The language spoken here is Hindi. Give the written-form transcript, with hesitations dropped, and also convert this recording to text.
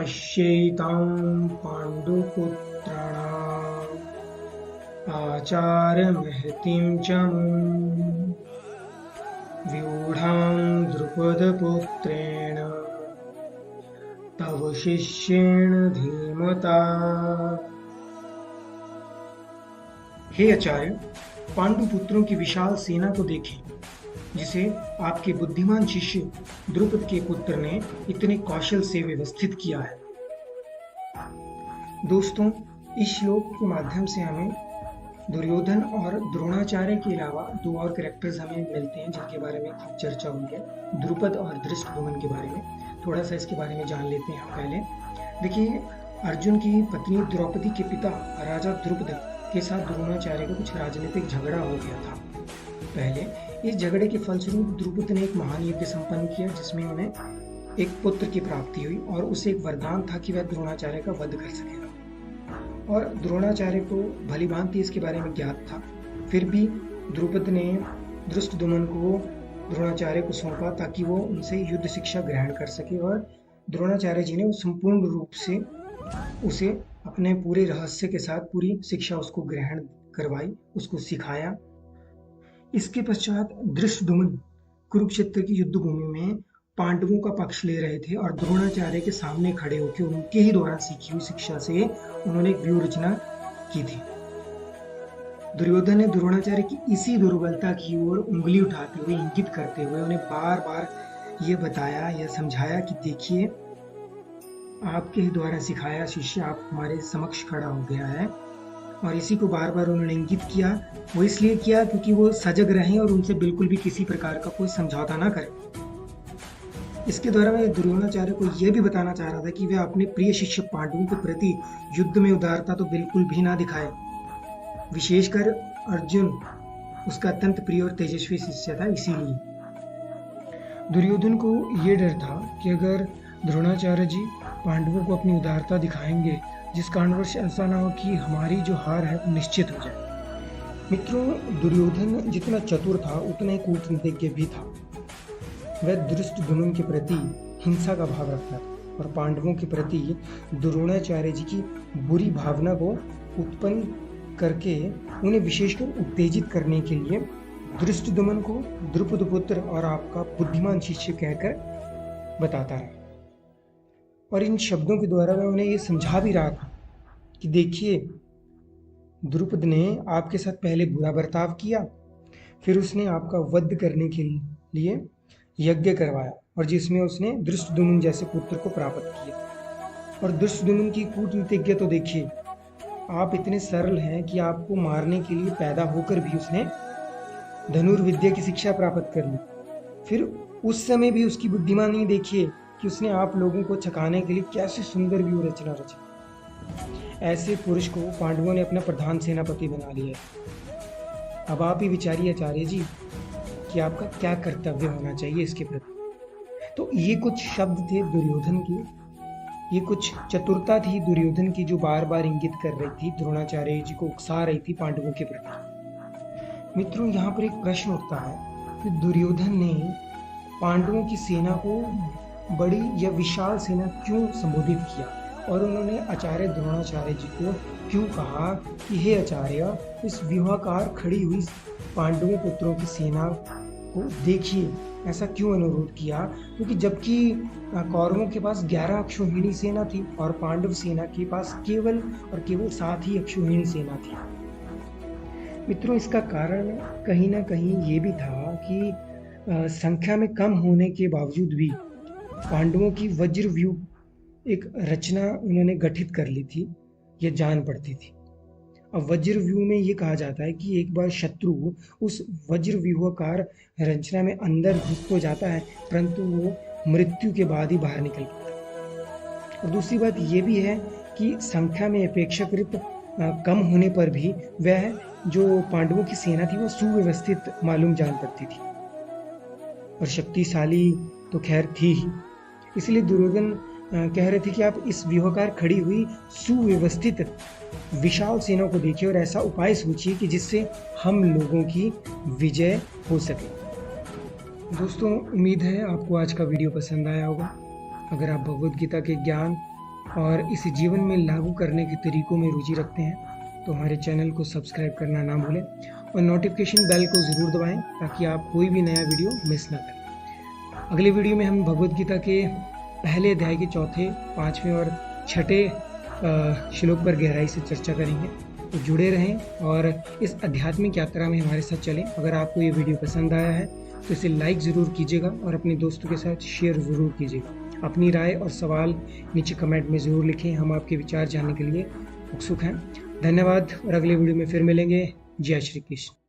पश्येतां पाण्डुपुत्राणाम् आचार्यमहतीं च मूं व्यूढां द्रुपदपुत्रेण तव शिष्येण धीमता। हे आचार्य, पांडुपुत्रों की विशाल सेना को देखें, जिसे आपके बुद्धिमान शिष्य द्रुपद के पुत्र ने इतने कौशल से व्यवस्थित किया है। दोस्तों, इस श्लोक के माध्यम से हमें दुर्योधन और द्रोणाचार्य के अलावा दो और कैरेक्टर्स हमें मिलते हैं जिनके बारे में चर्चा हुई है, द्रुपद और धृष्टद्युम्न के बारे में। थोड़ा सा इसके बारे में जान लेते हैं हम पहले। देखिए, अर्जुन की पत्नी द्रौपदी के पिता राजा द्रुपद के साथ द्रोणाचार्य का कुछ राजनीतिक झगड़ा हो गया था। पहले इस झगड़े के फलस्वरूप द्रुपद ने एक महान युद्ध संपन्न किया जिसमें उन्हें एक पुत्र की प्राप्ति हुई और उसे एक वरदान था कि वह द्रोणाचार्य का वध कर सकेगा। और द्रोणाचार्य को भली भांति इसके बारे में ज्ञात था। फिर भी द्रुपद ने धृष्टद्युम्न को द्रोणाचार्य को सौंपा ताकि वो उनसे युद्ध शिक्षा ग्रहण कर सके, और द्रोणाचार्य जी ने संपूर्ण रूप से उसे अपने पूरे रहस्य के साथ पूरी शिक्षा उसको ग्रहण करवाई, उसको सिखाया। इसके पश्चात धृष्टद्युम्न कुरुक्षेत्र की युद्ध भूमि में पांडवों का पक्ष ले रहे थे और द्रोणाचार्य के सामने खड़े होकर उनके ही द्वारा सीखी हुई शिक्षा से उन्होंने एक व्यूह रचना की थी। दुर्योधन ने द्रोणाचार्य की इसी दुर्बलता की ओर उंगली उठाते हुए, इंगित करते हुए उन्हें बार बार ये बताया, यह समझाया कि देखिए, आपके ही द्वारा सिखाया शिष्य आप हमारे समक्ष खड़ा हो गया है। और इसी को बार बार उन्होंने इंगित किया। वो इसलिए किया क्योंकि वो सजग रहें और उनसे बिल्कुल भी किसी प्रकार का कोई समझौता ना करें। इसके द्वारा मैं द्रोणाचार्य को यह भी बताना चाह रहा था कि वह अपने प्रिय शिष्य पांडवों के प्रति युद्ध में उदारता तो बिल्कुल भी ना दिखाए। विशेषकर अर्जुन उसका अत्यंत प्रिय और तेजस्वी शिष्य था। इसीलिए दुर्योधन को यह डर था कि अगर द्रोणाचार्य जी पांडवों को अपनी उदारता दिखाएंगे, जिस कारणवश ऐसा ना हो कि हमारी जो हार है वो निश्चित हो जाए। मित्रों, दुर्योधन जितना चतुर था उतना ही कूटनीतिज्ञ भी था। वह धृष्टद्युम्न के प्रति हिंसा का भाव रखता था और पांडवों के प्रति द्रोणाचार्य जी की बुरी भावना को उत्पन्न करके उन्हें विशेषकर उत्तेजित करने के लिए धृष्टद्युम्न को द्रुपद पुत्र और आपका बुद्धिमान शिष्य कहकर बताता रहा। और इन शब्दों के द्वारा मैं उन्हें ये समझा भी रहा था कि देखिए, द्रुपद ने आपके साथ पहले बुरा बर्ताव किया, फिर उसने आपका वध करने के लिए यज्ञ करवाया और जिसमें उसने धृष्टद्युम्न जैसे पुत्र को प्राप्त किया। और धृष्टद्युम्न की कूटनीतिज्ञ तो देखिए, आप इतने सरल हैं कि आपको मारने के लिए पैदा होकर भी उसने धनुर्विद्या की शिक्षा प्राप्त कर ली। फिर उस समय भी उसकी बुद्धिमानी देखिए कि उसने आप लोगों को छकाने के लिए कैसी सुंदर व्यूह रचना रची। ऐसे पुरुष को पांडवों ने अपना प्रधान सेनापति बना लिया। अब आप ही विचारिए आचार्य जी कि आपका क्या कर्तव्य होना चाहिए इसके प्रति। तो ये कुछ शब्द थे दुर्योधन के, ये कुछ चतुरता थी दुर्योधन की जो बार बार इंगित कर रही थी, द्रोणाचार्य जी को उकसा रही थी पांडवों के प्रति। मित्रों, यहाँ पर एक प्रश्न उठता है कि दुर्योधन ने पांडवों की सेना को बड़ी या विशाल सेना क्यों संबोधित किया, और उन्होंने आचार्य द्रोणाचार्य जी को क्यों कहा कि हे आचार्य, इस व्यूहाकार खड़ी हुई पांडवों पुत्रों की सेना को देखिए। ऐसा क्यों अनुरोध किया? क्योंकि जबकि कौरवों के पास 11 अक्षौहिणी सेना थी और पांडव सेना के पास केवल और केवल 7 ही अक्षौहिणी सेना थी। मित्रों, इसका कारण कहीं ना कहीं ये भी था कि संख्या में कम होने के बावजूद भी पांडवों की वज्र व्यूह एक रचना उन्होंने गठित कर ली थी, यह जान पड़ती थी। अब वज्र व्यूह में ये कहा जाता है कि एक बार शत्रु उस वज्र व्यूहकार रचना में अंदर घुस तो जाता है, परंतु वो मृत्यु के बाद ही बाहर निकल पाता है। और दूसरी बात ये भी है कि संख्या में अपेक्षाकृत कम होने पर भी वह जो पांडवों की सेना थी वो सुव्यवस्थित मालूम जान पड़ती थी और शक्तिशाली तो खैर थी ही। इसलिए दुर्योधन कह रहे थे कि आप इस व्यूहाकार खड़ी हुई सुव्यवस्थित विशाल सेना को देखिए और ऐसा उपाय सोचिए कि जिससे हम लोगों की विजय हो सके। दोस्तों, उम्मीद है आपको आज का वीडियो पसंद आया होगा। अगर आप भगवद गीता के ज्ञान और इसे जीवन में लागू करने के तरीकों में रुचि रखते हैं तो हमारे चैनल को सब्सक्राइब करना ना भूलें और नोटिफिकेशन बेल को ज़रूर दबाएं ताकि आप कोई भी नया वीडियो मिस ना करें। अगले वीडियो में हम भगवद गीता के पहले अध्याय के चौथे, पाँचवें और छठे श्लोक पर गहराई से चर्चा करेंगे। तो जुड़े रहें और इस आध्यात्मिक यात्रा में हमारे साथ चलें। अगर आपको ये वीडियो पसंद आया है तो इसे लाइक ज़रूर कीजिएगा और अपने दोस्तों के साथ शेयर ज़रूर कीजिएगा। अपनी राय और सवाल नीचे कमेंट में ज़रूर लिखें, हम आपके विचार जानने के लिए उत्सुक हैं। धन्यवाद और अगले वीडियो में फिर मिलेंगे। जय श्री कृष्ण।